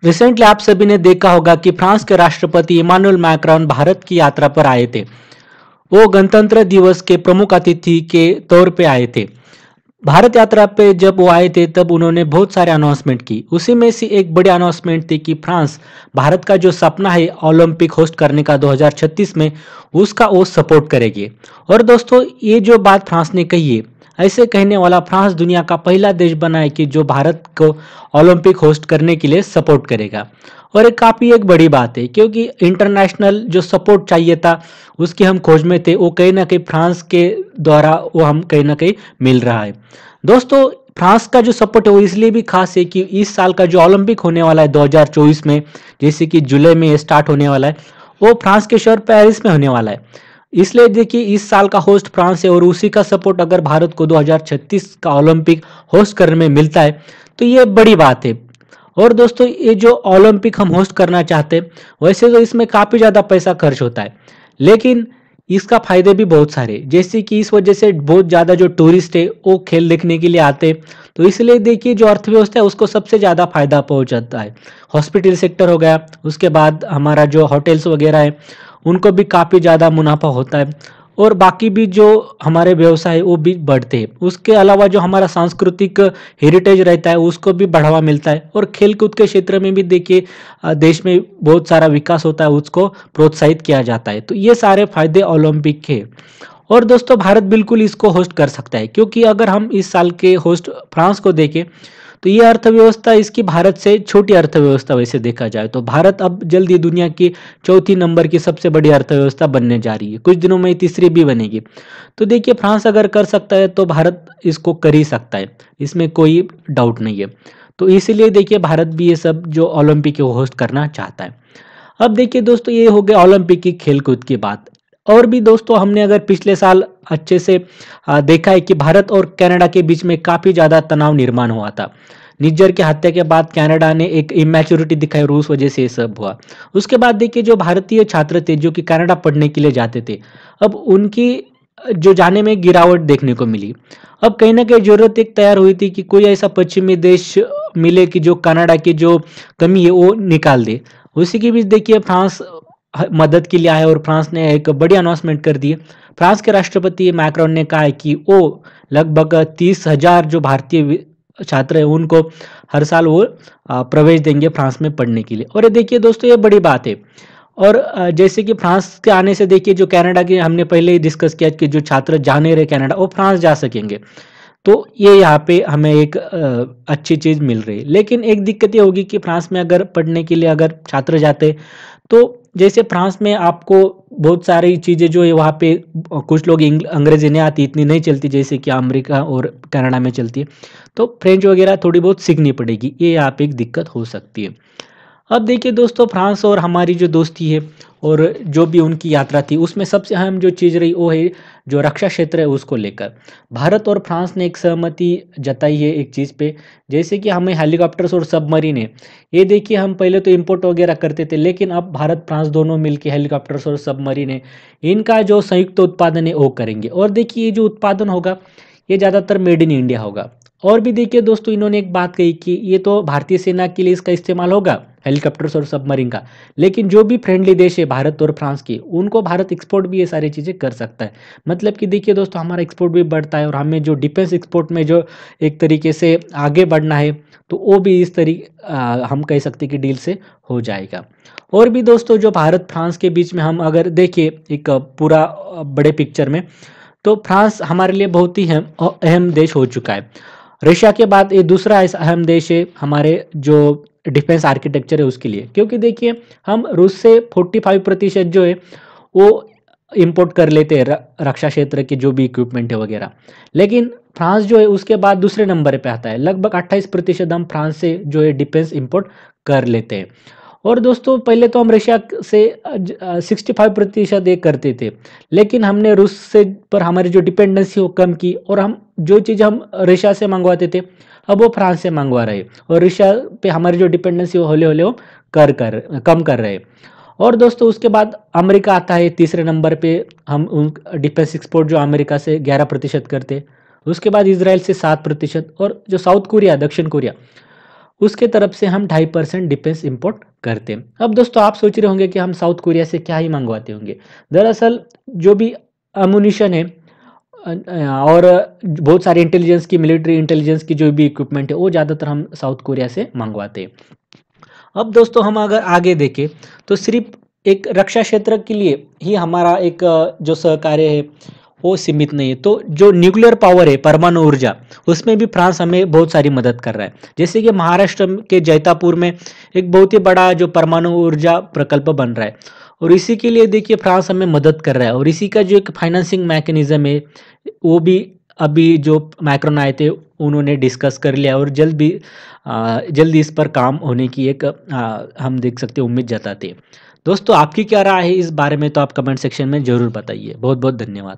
Recently आप सभी ने देखा होगा कि फ्रांस के राष्ट्रपति इमानुएल मैक्रोन भारत की यात्रा पर आए थे। वो गणतंत्र दिवस के प्रमुख अतिथि के तौर पे आए थे। भारत यात्रा पे जब वो आए थे तब उन्होंने बहुत सारे अनाउंसमेंट की। उसी में से एक बड़ी अनाउंसमेंट थी कि फ्रांस भारत का जो सपना है ओलंपिक होस्ट करने का 2036 में, उसका वो सपोर्ट करेगी। और दोस्तों, ये जो बात फ्रांस ने कही है, ऐसे कहने वाला फ्रांस दुनिया का पहला देश बना है कि जो भारत को ओलंपिक होस्ट करने के लिए सपोर्ट करेगा। और एक काफ़ी एक बड़ी बात है, क्योंकि इंटरनेशनल जो सपोर्ट चाहिए था उसकी हम खोज में थे, वो कहीं ना कहीं फ्रांस के द्वारा वो हम कहीं ना कहीं मिल रहा है। दोस्तों, फ्रांस का जो सपोर्ट है वो इसलिए भी खास है कि इस साल का जो ओलंपिक होने वाला है 2024 में, जैसे कि जुलाई में स्टार्ट होने वाला है, वो फ्रांस के शहर पेरिस में होने वाला है। इसलिए देखिए, इस साल का होस्ट फ्रांस है और उसी का सपोर्ट अगर भारत को 2036 का ओलंपिक होस्ट करने में मिलता है तो ये बड़ी बात है। और दोस्तों, ये जो ओलंपिक हम होस्ट करना चाहते हैं, वैसे तो इसमें काफ़ी ज़्यादा पैसा खर्च होता है, लेकिन इसका फायदे भी बहुत सारे, जैसे कि इस वजह से बहुत ज़्यादा जो टूरिस्ट है वो खेल देखने के लिए आते हैं। तो इसलिए देखिए, जो अर्थव्यवस्था है उसको सबसे ज़्यादा फायदा पहुंचाता है। हॉस्पिटल सेक्टर हो गया, उसके बाद हमारा जो होटल्स वगैरह है उनको भी काफ़ी ज़्यादा मुनाफा होता है, और बाकी भी जो हमारे व्यवसाय है वो भी बढ़ते हैं। उसके अलावा जो हमारा सांस्कृतिक हेरिटेज रहता है उसको भी बढ़ावा मिलता है, और खेल कूद के क्षेत्र में भी देखिए देश में बहुत सारा विकास होता है, उसको प्रोत्साहित किया जाता है। तो ये सारे फायदे ओलंपिक के। और दोस्तों, भारत बिल्कुल इसको होस्ट कर सकता है, क्योंकि अगर हम इस साल के होस्ट फ्रांस को देखें तो ये अर्थव्यवस्था इसकी भारत से छोटी अर्थव्यवस्था वैसे देखा जाए तो भारत अब जल्दी दुनिया की चौथी नंबर की सबसे बड़ी अर्थव्यवस्था बनने जा रही है, कुछ दिनों में तीसरी भी बनेगी। तो देखिए, फ्रांस अगर कर सकता है तो भारत इसको कर ही सकता है, इसमें कोई डाउट नहीं है। तो इसीलिए देखिए, भारत भी ये सब जो ओलंपिक है वो होस्ट करना चाहता है। अब देखिए दोस्तों, ये हो गया ओलंपिक की खेल कूद की बात। और भी दोस्तों, हमने अगर पिछले साल अच्छे से देखा है कि भारत और कनाडा के बीच में काफ़ी ज़्यादा तनाव निर्माण हुआ था। निज्जर की हत्या के बाद कनाडा ने एक इमेच्योरिटी दिखाई और उस वजह से ये सब हुआ। उसके बाद देखिए, जो भारतीय छात्र थे जो कि कनाडा पढ़ने के लिए जाते थे, अब उनकी जो जाने में गिरावट देखने को मिली। अब कहीं ना कहीं जरूरत एक तैयार हुई थी कि कोई ऐसा पश्चिमी देश मिले कि जो कनाडा की जो कमी है वो निकाल दे। उसी के बीच देखिए, फ्रांस मदद के लिए आया और फ्रांस ने एक बड़ी अनाउंसमेंट कर दी है। फ्रांस के राष्ट्रपति मैक्रोन ने कहा है कि वो लगभग 30,000 जो भारतीय छात्र हैं उनको हर साल वो प्रवेश देंगे फ्रांस में पढ़ने के लिए। और ये देखिए दोस्तों, ये बड़ी बात है। और जैसे कि फ्रांस के आने से देखिए, जो कनाडा की हमने पहले ही डिस्कस किया कि जो छात्र जाने रहे कनाडा वो फ्रांस जा सकेंगे। तो ये यहाँ पे हमें एक अच्छी चीज़ मिल रही है। लेकिन एक दिक्कत ये होगी कि फ्रांस में अगर पढ़ने के लिए अगर छात्र जाते, तो जैसे फ्रांस में आपको बहुत सारी चीज़ें जो है वहाँ पे कुछ लोग अंग्रेजी नहीं आती, इतनी नहीं चलती जैसे कि अमेरिका और कनाडा में चलती है। तो फ्रेंच वगैरह थोड़ी बहुत सीखनी पड़ेगी, ये यहाँ पे एक दिक्कत हो सकती है। अब देखिए दोस्तों, फ्रांस और हमारी जो दोस्ती है और जो भी उनकी यात्रा थी उसमें सबसे अहम जो चीज़ रही वो है जो रक्षा क्षेत्र है उसको लेकर। भारत और फ्रांस ने एक सहमति जताई है एक चीज़ पे, जैसे कि हमें हेलीकॉप्टर्स और सबमरीन है। ये देखिए, हम पहले तो इंपोर्ट वगैरह करते थे, लेकिन अब भारत फ्रांस दोनों मिलके हेलीकॉप्टर्स और सबमरीन है, इनका जो संयुक्त उत्पादन है वो करेंगे। और देखिए, ये जो उत्पादन होगा ये ज़्यादातर मेड इन इंडिया होगा। और भी देखिए दोस्तों, इन्होंने एक बात कही कि ये तो भारतीय सेना के लिए इसका इस्तेमाल होगा हेलीकॉप्टर्स और सबमरीन का, लेकिन जो भी फ्रेंडली देश है भारत और फ्रांस के, उनको भारत एक्सपोर्ट भी ये सारी चीज़ें कर सकता है। मतलब कि देखिए दोस्तों, हमारा एक्सपोर्ट भी बढ़ता है और हमें जो डिफेंस एक्सपोर्ट में जो एक तरीके से आगे बढ़ना है, तो वो भी इस तरीके हम कह सकते हैं कि डील से हो जाएगा। और भी दोस्तों, जो भारत फ्रांस के बीच में हम अगर देखिए एक पूरा बड़े पिक्चर में, तो फ्रांस हमारे लिए बहुत ही अहम देश हो चुका है। रशिया के बाद ये दूसरा ऐसा अहम देश है हमारे जो डिफेंस आर्किटेक्चर है उसके लिए, क्योंकि देखिए, हम रूस से 45% जो है वो इंपोर्ट कर लेते हैं रक्षा क्षेत्र के जो भी इक्विपमेंट है वगैरह। लेकिन फ्रांस जो है उसके बाद दूसरे नंबर पे आता है, लगभग 28% हम फ्रांस से जो है डिफेंस इंपोर्ट कर लेते हैं। और दोस्तों, पहले तो हम रशिया से 65% ये करते थे, लेकिन हमने रूस से पर हमारी जो डिपेंडेंसी वो कम की, और हम जो चीज़ हम रशिया से मंगवाते थे अब वो फ्रांस से मंगवा रहे, और रशिया पे हमारी जो डिपेंडेंसी वो हौले हौले वो कम कर रहे। और दोस्तों, उसके बाद अमेरिका आता है तीसरे नंबर पे। हम उन डिफेंस एक्सपोर्ट जो अमेरिका से 11% करते, उसके बाद इसराइल से 7%, और जो साउथ कोरिया दक्षिण कोरिया उसके तरफ से हम 2.5% डिफेंस इंपोर्ट करते हैं। अब दोस्तों आप सोच रहे होंगे कि हम साउथ कोरिया से क्या ही मंगवाते होंगे। दरअसल जो भी अम्युनिशन है और बहुत सारी इंटेलिजेंस की, मिलिट्री इंटेलिजेंस की जो भी इक्विपमेंट है, वो ज़्यादातर हम साउथ कोरिया से मंगवाते हैं। अब दोस्तों हम अगर आगे देखें तो सिर्फ एक रक्षा क्षेत्र के लिए ही हमारा एक जो सहकार्य है वो सीमित नहीं है। तो जो न्यूक्लियर पावर है, परमाणु ऊर्जा, उसमें भी फ्रांस हमें बहुत सारी मदद कर रहा है। जैसे कि महाराष्ट्र के जैतापुर में एक बहुत ही बड़ा जो परमाणु ऊर्जा प्रकल्प बन रहा है, और इसी के लिए देखिए फ्रांस हमें मदद कर रहा है। और इसी का जो एक फाइनेंसिंग मैकेनिज्म है वो भी अभी जो मैक्रोन आए थे उन्होंने डिस्कस कर लिया, और जल्दी इस पर काम होने की एक हम देख सकते हैं उम्मीद जताते हैं। दोस्तों आपकी क्या राय है इस बारे में, तो आप कमेंट सेक्शन में ज़रूर बताइए। बहुत बहुत धन्यवाद।